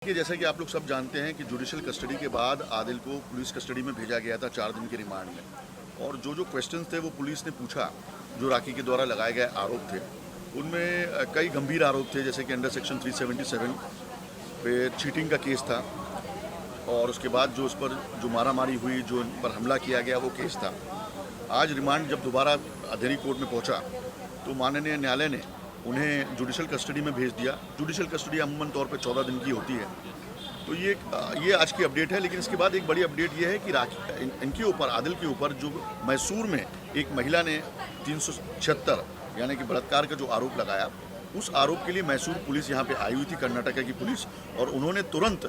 कि जैसा कि आप लोग सब जानते हैं कि जुडिशल कस्टडी के बाद आदिल को पुलिस कस्टडी में भेजा गया था 4 दिन के रिमांड में। और जो क्वेश्चंस थे वो पुलिस ने पूछा, जो राखी के द्वारा लगाए गए आरोप थे उनमें कई गंभीर आरोप थे, जैसे कि अंडर सेक्शन 377 पे चीटिंग का केस था, और उसके बाद जो उस पर जो मारामारी हुई, जो इन पर हमला किया गया, वो केस था। आज रिमांड जब दोबारा अंधेरी कोर्ट में पहुँचा तो माननीय न्यायालय ने उन्हें जुडिशल कस्टडी में भेज दिया। जुडिशल कस्टडी अमूमन तौर पे 14 दिन की होती है। तो ये आज की अपडेट है। लेकिन इसके बाद एक बड़ी अपडेट ये है कि इनके ऊपर, आदिल के ऊपर, जो मैसूर में एक महिला ने 376 यानी कि बलात्कार का जो आरोप लगाया, उस आरोप के लिए मैसूर पुलिस यहाँ पे आई हुई थी, कर्नाटका की पुलिस, और उन्होंने तुरंत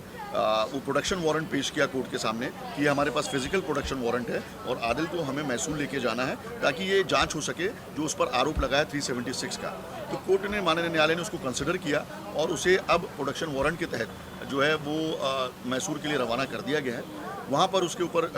वो प्रोडक्शन वारंट पेश किया कोर्ट के सामने कि हमारे पास फिजिकल प्रोडक्शन वारंट है और आदिल को हमें मैसूर लेके जाना है ताकि ये जांच हो सके जो उस पर आरोप लगाया 376 का। तो कोर्ट ने, माननीय न्यायालय ने उसको कंसिडर किया और उसे अब प्रोडक्शन वारंट के तहत जो है वो मैसूर के लिए रवाना कर दिया गया है। वहाँ पर उसके ऊपर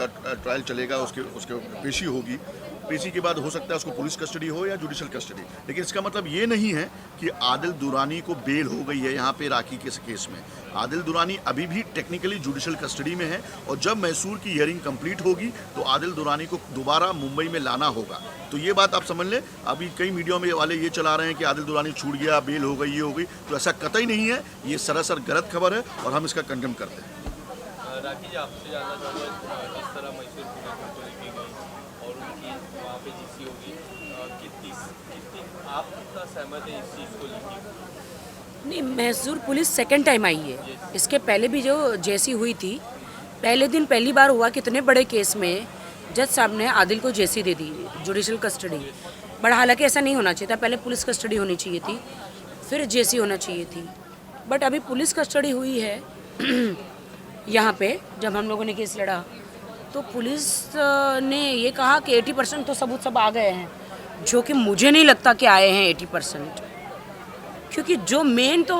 ट्रायल चलेगा, उसके पेशी होगी। पेशी के बाद हो सकता है उसको पुलिस कस्टडी हो या जुडिशल कस्टडी। लेकिन इसका मतलब ये नहीं है कि आदिल दुरानी को बेल हो गई है यहाँ पे राखी के केस में। आदिल दुरानी अभी भी टेक्निकली जुडिशल कस्टडी में है और जब मैसूर की हियरिंग कंप्लीट होगी तो आदिल दुरानी को दोबारा मुंबई में लाना होगा। तो ये बात आप समझ लें। अभी कई मीडिया में वाले ये चला रहे हैं कि आदिल दुरानी छूट गया, बेल हो गई, ये हो गई, तो ऐसा कतई नहीं है। ये सरासर गलत खबर है और हम इसका कंडेम करते हैं। राखी जी, आपसे जानना चाहूँगा, जिस तरह मैसूर पुलिस को लेके गई और उनकी वहाँ पे जीसी होगी, आप कितना सहमत है इस चीज़ को लेके? नहीं, Mysore police second time I है। इसके पहले भी जो जेसी हुई थी, पहले दिन पहली बार हुआ कितने बड़े केस में जज साहब ने आदिल को जेसी दे दी, जुडिशल कस्टडी। बट हालांकि ऐसा नहीं होना चाहिए था, पहले पुलिस कस्टडी होनी चाहिए थी, फिर जेसी होना चाहिए थी। बट अभी पुलिस कस्टडी हुई है यहाँ पे जब हम लोगों ने केस लड़ा तो पुलिस ने ये कहा कि 80% तो सबूत सब आ गए हैं, जो कि मुझे नहीं लगता कि आए हैं 80%, क्योंकि जो मेन तो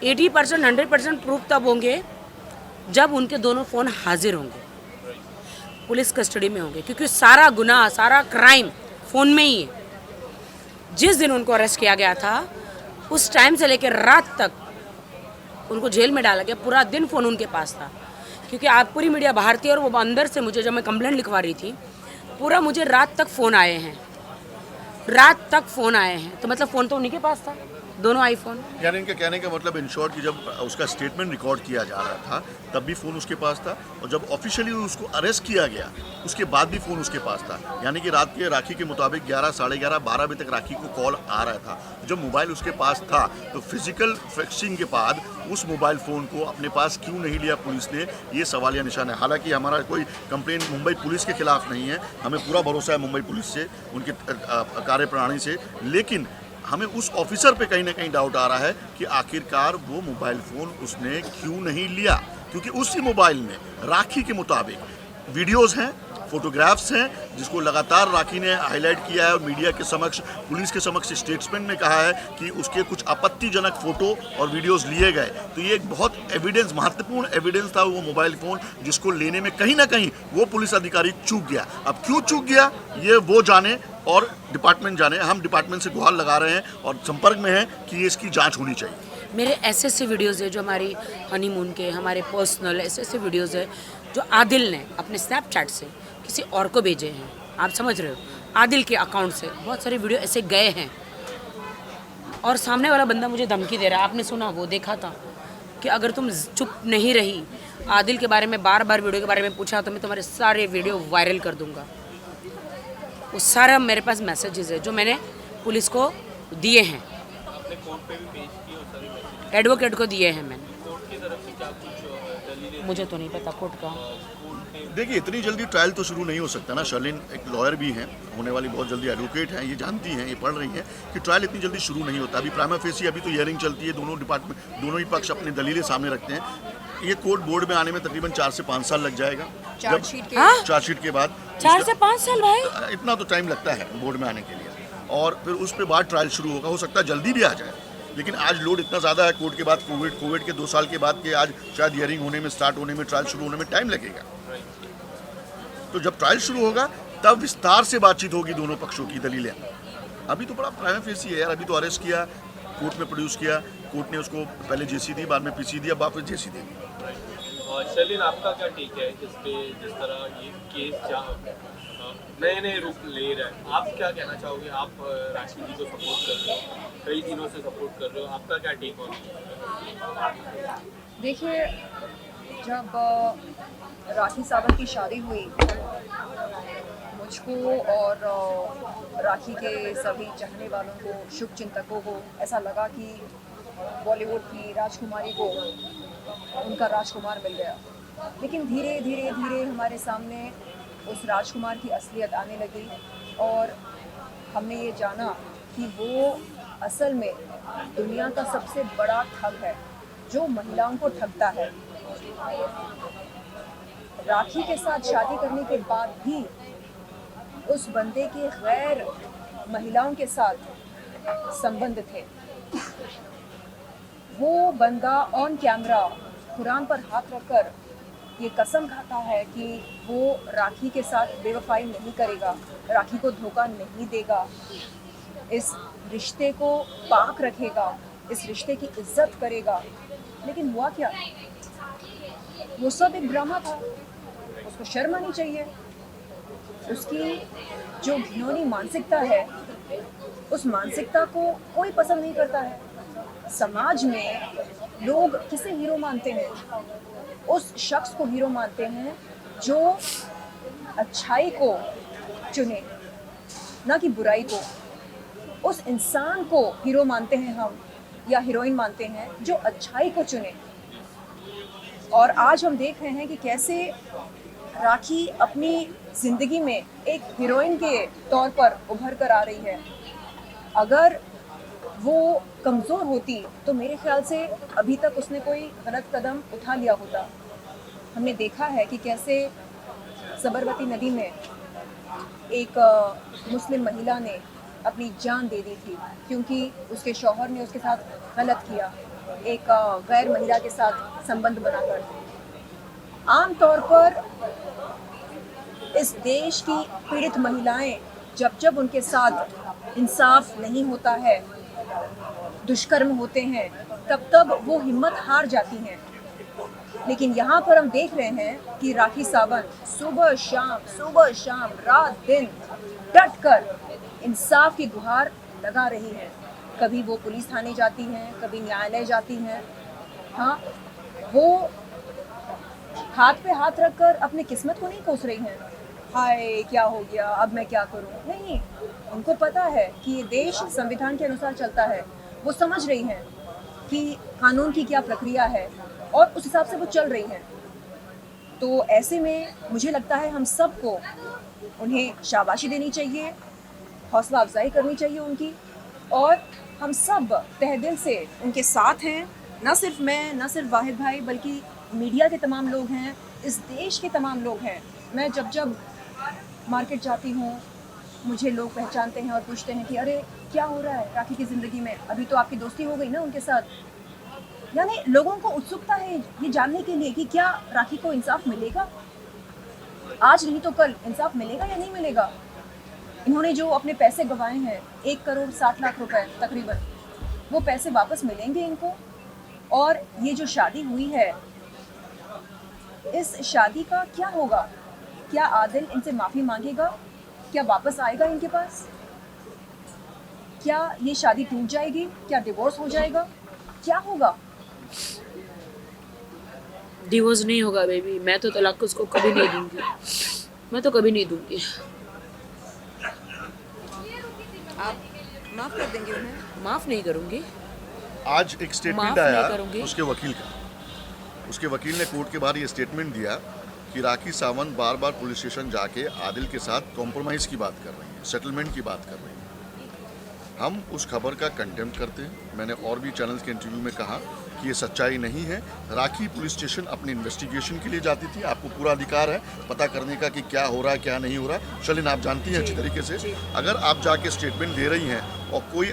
80% 100% प्रूफ तब होंगे जब उनके दोनों फ़ोन हाजिर होंगे, पुलिस कस्टडी में होंगे, क्योंकि सारा गुनाह, सारा क्राइम फ़ोन में ही है। जिस दिन उनको अरेस्ट किया गया था उस टाइम से लेकर रात तक उनको जेल में डाला गया, पूरा दिन फ़ोन उनके पास था। क्योंकि आप पूरी मीडिया बाहर थी और वो अंदर से मुझे, जब मैं कंप्लेंट लिखवा रही थी, पूरा मुझे रात तक फ़ोन आए हैं, रात तक फ़ोन आए हैं। तो मतलब फ़ोन तो उन्हीं के पास था, दोनों आईफोन। यानी इनके कहने का मतलब इन शॉर्ट कि जब उसका स्टेटमेंट रिकॉर्ड किया जा रहा था तब भी फ़ोन उसके पास था, और जब ऑफिशियली उसको अरेस्ट किया गया उसके बाद भी फ़ोन उसके पास था। यानी कि रात के राखी के मुताबिक 11, साढ़े 11, 12 बजे तक राखी को कॉल आ रहा था। जब मोबाइल उसके पास था तो फिजिकल फिक्सिंग के बाद उस मोबाइल फ़ोन को अपने पास क्यों नहीं लिया पुलिस ने, ये सवालिया निशान है। हालांकि हमारा कोई कंप्लेंट मुंबई पुलिस के खिलाफ नहीं है, हमें पूरा भरोसा है मुंबई पुलिस से, उनके कार्यप्रणाली से, लेकिन हमें उस ऑफिसर पे कहीं ना कहीं डाउट आ रहा है कि आखिरकार वो मोबाइल फ़ोन उसने क्यों नहीं लिया, क्योंकि उसी मोबाइल में राखी के मुताबिक वीडियोस हैं, फोटोग्राफ्स हैं, जिसको लगातार राखी ने हाईलाइट किया है और मीडिया के समक्ष, पुलिस के समक्ष स्टेटमेंट में कहा है कि उसके कुछ आपत्तिजनक फ़ोटो और वीडियोस लिए गए। तो ये एक बहुत एविडेंस, महत्वपूर्ण एविडेंस था वो मोबाइल फ़ोन, जिसको लेने में कहीं ना कहीं वो पुलिस अधिकारी चूक गया। अब क्यों चूक गया ये वो जाने और डिपार्टमेंट जाने। हम डिपार्टमेंट से गुहार लगा रहे हैं और संपर्क में हैं कि ये इसकी जाँच होनी चाहिए। मेरे ऐसे वीडियोज़ है जो हमारी हनीमून के, हमारे पर्सनल ऐसे वीडियोज़ है जो आदिल ने अपने स्नैपचैट से किसी और को भेजे हैं। आप समझ रहे हो, आदिल के अकाउंट से बहुत सारे वीडियो ऐसे गए हैं और सामने वाला बंदा मुझे धमकी दे रहा है। आपने सुना, वो देखा था कि अगर तुम चुप नहीं रही, आदिल के बारे में बार बार वीडियो के बारे में पूछा तो मैं तुम्हारे सारे वीडियो वायरल कर दूंगा। वो सारा मेरे पास मैसेजेस है जो मैंने पुलिस को दिए हैं, आपने कोर्ट पे भी पेश किए और सारे मैसेज एडवोकेट को दिए हैं मैंने। कोर्ट की तरफ से क्या कुछ दलीलें? मुझे तो नहीं पता कोर्ट का। देखिए, इतनी जल्दी ट्रायल तो शुरू नहीं हो सकता ना। शर्लिन एक लॉयर भी हैं, होने वाली बहुत जल्दी एडवोकेट हैं, ये जानती हैं, ये पढ़ रही हैं कि ट्रायल इतनी जल्दी शुरू नहीं होता। अभी प्राइमा फेसी, अभी तो हियरिंग चलती है, दोनों ही पक्ष अपनी दलीलें सामने रखते हैं। ये कोर्ट बोर्ड में आने में तकरीबन 4 से 5 साल लग जाएगा। चार्जशीट के बाद 4 से 5 साल भाई, इतना तो टाइम लगता है बोर्ड में आने के लिए, और फिर उसके बाद ट्रायल शुरू होगा। हो सकता है जल्दी भी आ जाए, लेकिन आज लोड इतना ज़्यादा है कोर्ट के बाद, कोविड के 2 साल के बाद के आज शायद हियरिंग होने में, स्टार्ट होने में, ट्रायल शुरू होने में टाइम लगेगा। तो जब ट्रायल शुरू होगा तब विस्तार से बातचीत होगी दोनों पक्षों की दलीलें। अभी तो बड़ा प्राइमा फेसी है यार। अभी तो अरेस्ट किया, कोर्ट में प्रोड्यूस किया, कोर्ट ने उसको पहले जेसी दी, बाद में पीसी दी, अब वापस जेसी दे दी। और शर्लिन, आपका क्या टेक है जिस पे जिस तरह ये केस नए नए रूप ले रहा है, आप क्या कहना चाहोगे? आप राशि जी को सपोर्ट कर रहे हो, कई दिनों से सपोर्ट कर रहे हो, आपका क्या टेक ऑन? देखिए, जब राखी सावंत की शादी हुई, मुझको और राखी के सभी चाहने वालों को, शुभ चिंतकों को ऐसा लगा कि बॉलीवुड की राजकुमारी को उनका राजकुमार मिल गया। लेकिन धीरे धीरे धीरे हमारे सामने उस राजकुमार की असलियत आने लगी और हमने ये जाना कि वो असल में दुनिया का सबसे बड़ा ठग है जो महिलाओं को ठगता है। राखी के साथ शादी करने के बाद भी उस बंदे के गैर महिलाओं के साथ संबंध थे। वो बंदा ऑन कैमरा कुरान पर हाथ रखकर ये कसम खाता है कि वो राखी के साथ बेवफाई नहीं करेगा, राखी को धोखा नहीं देगा, इस रिश्ते को पाक रखेगा, इस रिश्ते की इज्जत करेगा। लेकिन हुआ क्या? वो सब एक ड्रामा था। उसको शर्म आनी चाहिए। उसकी जो घिनौनी मानसिकता है, उस मानसिकता को कोई पसंद नहीं करता है। समाज में लोग किसे हीरो मानते हैं? उस शख्स को हीरो मानते हैं जो अच्छाई को चुने, ना कि बुराई को। उस इंसान को हीरो मानते हैं हम, या हीरोइन मानते हैं, जो अच्छाई को चुने। और आज हम देख रहे हैं कि कैसे राखी अपनी ज़िंदगी में एक हीरोइन के तौर पर उभर कर आ रही है। अगर वो कमज़ोर होती तो मेरे ख्याल से अभी तक उसने कोई गलत कदम उठा लिया होता। हमने देखा है कि कैसे सबरमती नदी में एक मुस्लिम महिला ने अपनी जान दे दी थी क्योंकि उसके शौहर ने उसके साथ गलत किया, एक गैर महिला के साथ संबंध बनाकर। आम तौर पर इस देश की पीड़ित महिलाएं जब उनके साथ इंसाफ नहीं होता है, दुष्कर्म होते हैं, तब वो हिम्मत हार जाती हैं। लेकिन यहाँ पर हम देख रहे हैं कि राखी सावंत सुबह शाम रात दिन डट कर इंसाफ की गुहार लगा रही हैं। कभी वो पुलिस थाने जाती हैं, कभी न्यायालय जाती हैं। हाँ, वो हाथ पे हाथ रखकर अपनी किस्मत को नहीं कोस रही हैं, हाय क्या हो गया, अब मैं क्या करूं। नहीं, उनको पता है कि ये देश संविधान के अनुसार चलता है। वो समझ रही हैं कि कानून की क्या प्रक्रिया है और उस हिसाब से वो चल रही हैं। तो ऐसे में मुझे लगता है हम सबको उन्हें शाबाशी देनी चाहिए, हौसला अफजाई करनी चाहिए उनकी, और हम सब तहे दिल से उनके साथ हैं। ना सिर्फ मैं, ना सिर्फ वाहिद भाई, बल्कि मीडिया के तमाम लोग हैं, इस देश के तमाम लोग हैं। मैं जब मार्केट जाती हूँ, मुझे लोग पहचानते हैं और पूछते हैं कि अरे क्या हो रहा है राखी की ज़िंदगी में, अभी तो आपकी दोस्ती हो गई ना उनके साथ। यानी लोगों को उत्सुकता है ये जानने के लिए कि क्या राखी को इंसाफ मिलेगा, आज नहीं तो कल इंसाफ मिलेगा या नहीं मिलेगा। इन्होंने जो अपने पैसे गंवाए हैं 1,60,00,000 रुपए तकरीबन, वो पैसे वापस मिलेंगे इनको। और ये जो शादी हुई है, इस शादी का क्या होगा? क्या आदिल इनसे माफ़ी मांगेगा? क्या वापस आएगा इनके पास? क्या ये शादी टूट जाएगी? क्या डिवोर्स हो जाएगा? क्या होगा? डिवोर्स नहीं होगा बेबी, मैं तो तलाक उसको कभी नहीं दूंगी, मैं तो कभी नहीं दूंगी। आप माफ़ कर देंगे उन्हें? माफ़ नहीं करूंगी। आज एक स्टेटमेंट माफ़ नहीं आया करूंगी। उसके वकील का। उसके वकील ने कोर्ट के बाहर ये स्टेटमेंट दिया कि राखी सावंत बार बार पुलिस स्टेशन जाके आदिल के साथ कॉम्प्रोमाइज़ की बात कर रही हैं, सेटलमेंट की बात कर रही हैं। हम उस खबर का कंटेम्प्ट करते हैं। मैंने और भी चैनल्स के इंटरव्यू में कहा कि ये सच्चाई नहीं है। राखी पुलिस स्टेशन अपनी इन्वेस्टिगेशन के लिए जाती थी। आपको पूरा अधिकार है पता करने का कि क्या हो रहा है क्या नहीं हो रहा। शर्लिन, आप जानती हैं अच्छी तरीके से, अगर आप जाके स्टेटमेंट दे रही हैं और कोई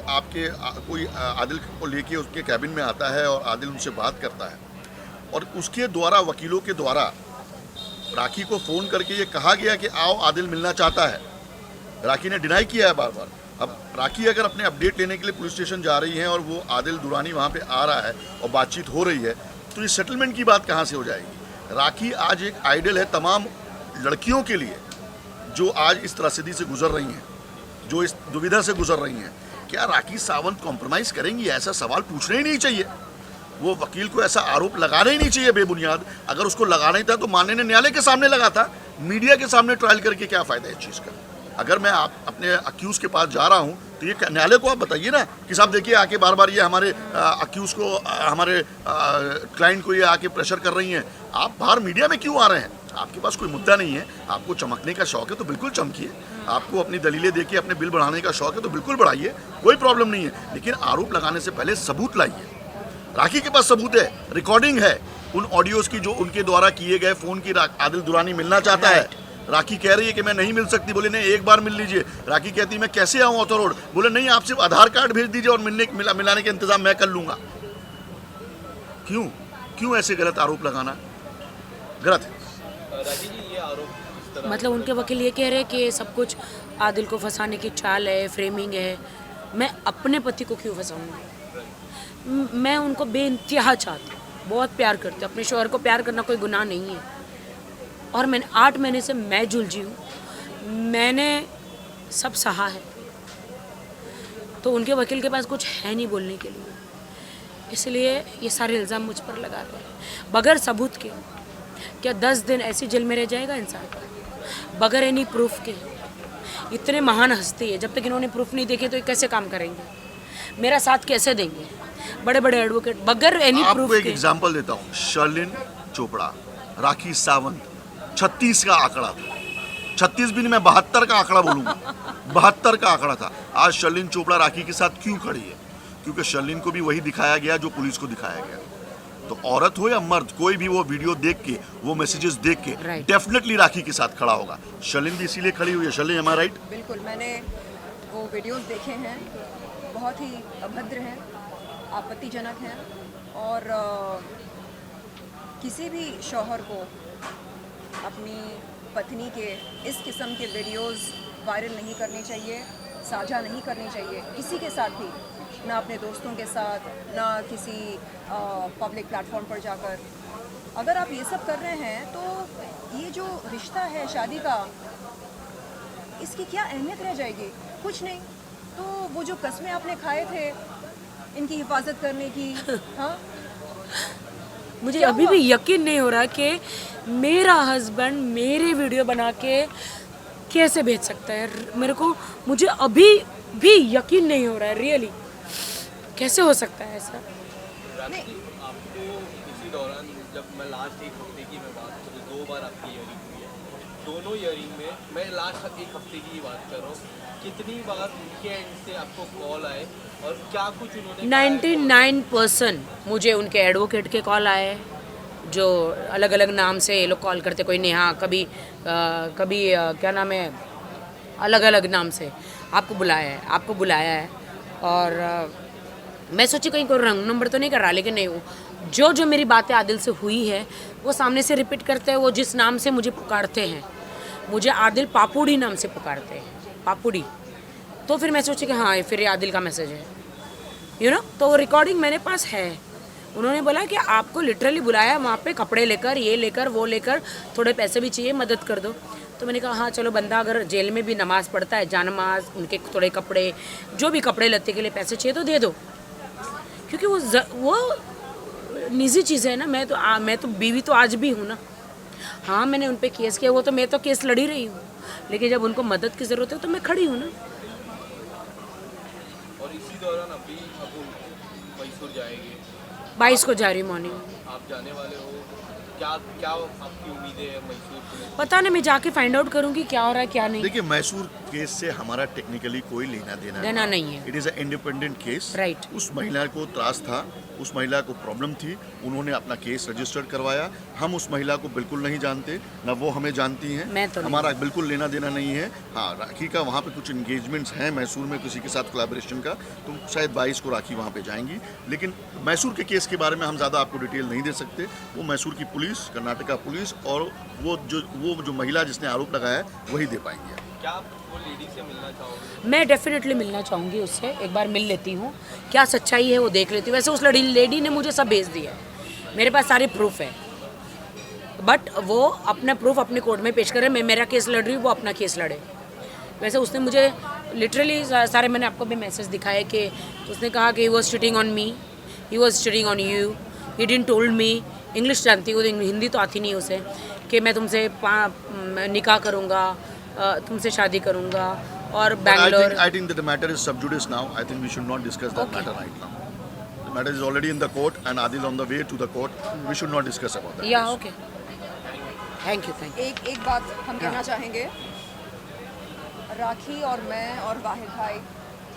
आदिल को लेके उसके कैबिन में आता है और आदिल उनसे बात करता है और उसके द्वारा, वकीलों के द्वारा राखी को फ़ोन करके ये कहा गया कि आओ आदिल मिलना चाहता है, राखी ने डिनाई किया है बार बार, अब राखी अगर अपने अपडेट लेने के लिए पुलिस स्टेशन जा रही हैं और वो आदिल दुरानी वहाँ पे आ रहा है और बातचीत हो रही है, तो ये सेटलमेंट की बात कहाँ से हो जाएगी? राखी आज एक आइडल है तमाम लड़कियों के लिए जो आज इस त्रासदी से गुजर रही हैं, जो इस दुविधा से गुजर रही हैं। क्या राखी सावंत कॉम्प्रोमाइज़ करेंगी? ऐसा सवाल पूछना ही नहीं चाहिए। वो वकील को ऐसा आरोप लगाना ही नहीं चाहिए बेबुनियाद। अगर उसको लगाना ही था तो माननीय न्यायालय के सामने लगा था, मीडिया के सामने ट्रायल करके क्या फ़ायदा है इस चीज़ का? अगर मैं आप अपने अक्यूज़ के पास जा रहा हूँ तो ये न्यायालय को आप बताइए ना कि साहब देखिए आके बार बार ये हमारे अक्यूज़ को, हमारे क्लाइंट को ये आके प्रेशर कर रही हैं। आप बाहर मीडिया में क्यों आ रहे हैं? आपके पास कोई मुद्दा नहीं है, आपको चमकने का शौक है तो बिल्कुल चमकिए, आपको अपनी दलीलें देखिए, अपने बिल बढ़ाने का शौक है तो बिल्कुल बढ़ाइए, कोई प्रॉब्लम नहीं है। लेकिन आरोप लगाने से पहले सबूत लाइए। राखी के पास सबूत है, रिकॉर्डिंग है उन ऑडियोज़ की जो उनके द्वारा किए गए फ़ोन की। आदिल दुरानी मिलना चाहता है, राखी कह रही है कि मैं नहीं मिल सकती। बोले नहीं, एक बार मिल लीजिए। राखी कहती है मैं कैसे आऊँ ऑथर रोड? बोले नहीं, आप सिर्फ आधार कार्ड भेज दीजिए और मिलाने के इंतज़ाम मैं कर लूँगा। क्यों ऐसे गलत आरोप लगाना? गलत है। राजीव जी, ये आरोप इस तरह मतलब उनके वकील ये कह रहे हैं कि सब कुछ आदिल को फंसाने की चाल है, फ्रेमिंग है। मैं अपने पति को क्यों फंसाऊंगा? मैं उनको बेइंतहा चाहती हूँ, बहुत प्यार करती हूँ। अपने शौहर को प्यार करना कोई गुनाह नहीं है। और मैंने 8 महीने से मैं झुलझी हूँ, मैंने सब सहा है। तो उनके वकील के पास कुछ है नहीं बोलने के लिए, इसलिए ये सारे इल्ज़ाम मुझ पर लगा रहे हैं बगैर सबूत के। क्या 10 दिन ऐसी जेल में रह जाएगा इंसान बगैर एनी प्रूफ के? इतने महान हस्ती है, जब तक इन्होंने प्रूफ नहीं देखे तो ये कैसे काम करेंगे? मेरा साथ कैसे देंगे? बड़े बड़े एडवोकेट बगैर एनी प्रूफ आपको एक के। एग्जांपल देता हूँ, शर्लिन चोपड़ा, राखी सावंत, 36 का आंकड़ा था। 36 भी नहीं, मैं 72 का आंकड़ा बोलूँगा। 72 का आंकड़ा था। आज शर्लिन चोपड़ा राखी के साथ क्यों खड़ी है? क्योंकि शर्लिन को भी वही दिखाया गया जो पुलिस को दिखाया गया। तो औरत हो या मर्द, कोई भी वो वीडियो देख के, वो मैसेजेस देख के Right. डेफिनेटली राखी के साथ खड़ा होगा। शर्लिन भी इसीलिए खड़ी हुई है। Sherlyn, am I right? बिल्कुल, मैंने वो वीडियोस देखे हैं, बहुत ही अभद्र हैं, आपत्तिजनक हैं। और किसी भी शौहर को अपनी पत्नी के इस किस्म के वीडियोस वायरल नहीं करने चाहिए, साझा नहीं करनी चाहिए किसी के साथ भी, ना अपने दोस्तों के साथ, ना किसी पब्लिक प्लेटफॉर्म पर जाकर। अगर आप ये सब कर रहे हैं तो ये जो रिश्ता है शादी का, इसकी क्या अहमियत रह जाएगी? कुछ नहीं। तो वो जो कस्में आपने खाए थे इनकी हिफाजत करने की, हाँ, मुझे क्या अभी हुआ? भी यकीन नहीं हो रहा कि मेरा हस्बैंड मेरे वीडियो बना के कैसे भेज सकता है। मुझे अभी भी यकीन नहीं हो रहा है, रियली कैसे हो सकता है ऐसा? राखी जी, आपको इसी दौरान, जब मैं लास्ट एक हफ्ते की मैं बात करूँ, 2 बार आपकी ईयरिंग हुई है। दोनों ईयरिंग में मैं लास्ट एक हफ्ते की ही बात कर रहा हूँ, कितनी बार उनके एंड से आपको कॉल आए और क्या कुछ उन्होंने 99% मुझे उनके एडवोकेट के कॉल आए, जो अलग अलग नाम से ये लोग कॉल करते, कोई नेहा, कभी क्या नाम है, अलग अलग नाम से आपको बुलाया है। और मैं सोची कहीं कोई रंग नंबर तो नहीं कर रहा, लेकिन नहीं, वो जो मेरी बातें आदिल से हुई है वो सामने से रिपीट करते हैं। वो जिस नाम से मुझे पुकारते हैं, मुझे आदिल पापुड़ी नाम से पुकारते हैं, पापुड़ी। तो फिर मैं सोची कि हाँ, फिर ये आदिल का मैसेज है, तो रिकॉर्डिंग मेरे पास है। उन्होंने बोला कि आपको लिटरली बुलाया वहाँ पे, कपड़े लेकर, ये लेकर, वो लेकर, थोड़े पैसे भी चाहिए, मदद कर दो। तो मैंने कहा हाँ चलो, बंदा अगर जेल में भी नमाज़ पढ़ता है, जानमाज, उनके थोड़े कपड़े, जो भी कपड़े लत्ते के लिए पैसे चाहिए तो दे दो, क्योंकि वो निजी चीज़ है ना। मैं तो बीवी तो आज भी हूँ ना। हाँ, मैंने उन पे केस किया, वो तो मैं तो केस लड़ी रही हूँ, लेकिन जब उनको मदद की ज़रूरत है तो मैं खड़ी हूँ ना। और इसी दौरान अब मैसूर जाएंगे, 22 को जा रही मॉर्निंग। आप जाने वाले हो, क्या क्या आपकी उम्मीदें हैं मैसूर में? पता नहीं, मैं जाके फाइंड आउट करूँगी क्या हो रहा है क्या नहीं। देखिए, मैसूर केस से हमारा टेक्निकली कोई लेना देना नहीं है। It is a independent case. Right. उस महिला को त्रास था, उस महिला को प्रॉब्लम थी, उन्होंने अपना केस रजिस्टर्ड करवाया। हम उस महिला को बिल्कुल नहीं जानते, ना वो हमें जानती हैं। मैं तो नहीं। हमारा बिल्कुल लेना देना नहीं है। हाँ, राखी का वहाँ पे कुछ इंगेजमेंट्स हैं मैसूर में किसी के साथ कोलैबोरेशन का, तो शायद 22 को राखी वहाँ पे जाएंगी। लेकिन मैसूर के केस के बारे में हम ज़्यादा आपको डिटेल नहीं दे सकते। वो मैसूर की पुलिस पुलिस, कर्नाटका पुलिस और वो जो महिला जिसने आरोप लगाया है वही दे पाएंगे। क्या आप वो लेडी से मिलना चाहोगे? मैं डेफिनेटली मिलना चाहूँगी उससे, एक बार मिल लेती हूँ, क्या सच्चाई है वो देख लेती हूँ। वैसे उस लेडी ने मुझे सब भेज दिया है, मेरे पास सारे प्रूफ है, बट वो अपना प्रूफ अपने कोर्ट में पेश करे। मैं मेरा केस लड़ रही हूँ, वो अपना केस लड़े। वैसे उसने मुझे लिटरली सारे, मैंने आपको भी मैसेज दिखाया कि उसने कहा कि he was cheating on me, he was cheating on you, he didn't told me. English जानती हूँ, हिंदी तो आती नहीं उसे, कि मैं तुमसे निकाह करूँगा, तुमसे शादी करूँगा और Bangalore. I think that the matter is sub judice now. I think we should not discuss that matter right now. The matter is already in the court and Adil on the way to the court. We should not discuss about that. या okay, thank you. एक बात हम कहना चाहेंगे, राखी और मैं और वाहिद भाई,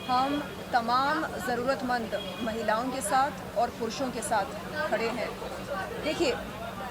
हम तमाम ज़रूरतमंद महिलाओं के साथ और पुरुषों के साथ खड़े हैं। देखिए,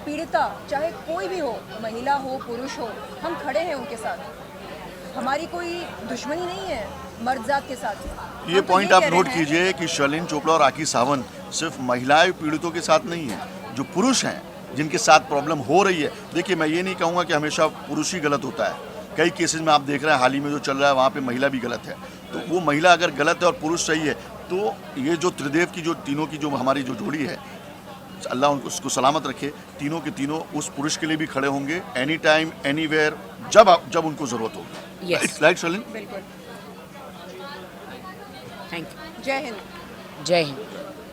पीड़िता चाहे कोई भी हो, महिला हो पुरुष हो, हम खड़े हैं उनके साथ। हमारी कोई दुश्मनी नहीं है मर्द जात के साथ। ये पॉइंट आप नोट कीजिए कि शर्लिन चोपड़ा और राखी सावंत सिर्फ महिलाएं पीड़ितों के साथ नहीं है, जो पुरुष हैं जिनके साथ प्रॉब्लम हो रही है। देखिए, मैं ये नहीं कहूँगा कि हमेशा पुरुष ही गलत होता है। कई केसेस में आप देख रहे हैं हाल ही में जो चल रहा है, वहाँ पे महिला भी गलत है। तो वो महिला अगर गलत है और पुरुष सही है, तो ये जो त्रिदेव की जो तीनों की जो हमारी जो जोड़ी है, अल्लाह उनको उसको सलामत रखे। तीनों के तीनों उस पुरुष के लिए भी खड़े होंगे, एनी टाइम एनीवेयर, जब उनको ज़रूरत होगी। Yes. राइट शर्लिन? बिल्कुल। Thank you. जय हिंद। जय हिंद।